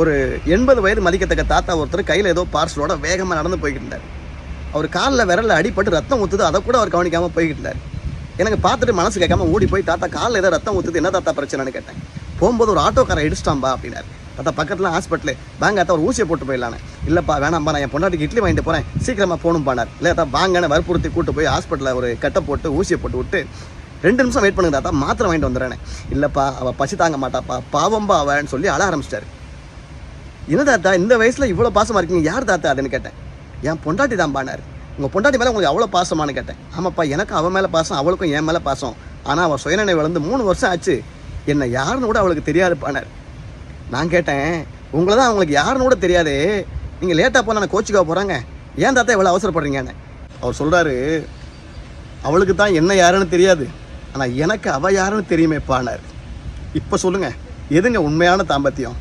ஒரு 80 வயது மதிக்கத்தக்க தாத்தா ஒருத்தர் கையில் ஏதோ பார்சலோட வேகமாக நடந்து போய்கிட்டு இருந்தார். அவர் காலில் விரலில் அடிபட்டு ரத்தம் ஊற்றுது, அதை கூட அவர் கவனிக்காமல் போய்கிட்டு இருந்தார். எனக்கு பார்த்துட்டு மனசு கேட்காம ஓடி போய், தாத்தா காலில் ஏதோ ரத்தம் ஊற்றுது, என்ன தாத்தா பிரச்சனைன்னு கேட்டேன். போகும்போது ஒரு ஆட்டோக்காரை இடிச்சிட்டாம்பா அப்படின்னாரு. தாத்தா பக்கத்தில் ஹாஸ்பிட்டலு, வாங்க தாத்தா ஒரு ஊசியை போட்டு போயிடலான்னு. இல்லைப்பா வேணாம்பா, நான் என் பொண்டாட்டிக்கு இட்லி வாங்கிட்டு போகிறேன், சீக்கிரமாக போகணும் பானார். இல்லை தாத்தா வாங்கன்னு வற்புறுத்தி கூட்டு போய் ஹாஸ்பிட்டலில் ஒரு கட்டை போட்டு ஊசியை போட்டு விட்டு 2 நிமிஷம் வெயிட் பண்ணுங்க தாத்தா, மாத்திரை வாங்கிட்டு வந்துடுறேன். இல்லைப்பா அவள் பசி தாங்க மாட்டாப்பா, பாவம்பா அவன்னு சொல்லி அழ ஆரம்பிச்சிட்டாரு. என்ன தாத்தா இந்த வயசில் இவ்வளோ பாசமாக இருக்கீங்க, யார் தாத்தா அதுன்னு கேட்டேன். என் பொண்டாட்டி தான் பானார். உங்கள் பொண்டாட்டி மேலே உங்களுக்கு அவ்வளோ பாசமானு கேட்டேன். ஆமாப்பா எனக்கு அவன் மேலே பாசம், அவளுக்கும் என் மேலே பாசம். ஆனால் அவள் சுயநினைவு வளர்ந்து 3 வருஷம் ஆச்சு, என்னை யாருன்னு கூட அவளுக்கு தெரியாது பானார். நான் கேட்டேன், உங்களை தான் அவங்களுக்கு யாருன்னு கூட தெரியாது, நீங்கள் லேட்டாக போனால் நான் கோச்சிக்காக போகிறாங்க, ஏன் தாத்தா இவ்வளோ அவசரப்படுறீங்கன்னு. அவர் சொல்கிறாரு, அவளுக்கு தான் என்ன யாருன்னு தெரியாது, ஆனால் எனக்கு அவள் யாருன்னு தெரியுமே பானார். இப்போ சொல்லுங்கள், எதுங்க உண்மையான தாம்பத்தியம்?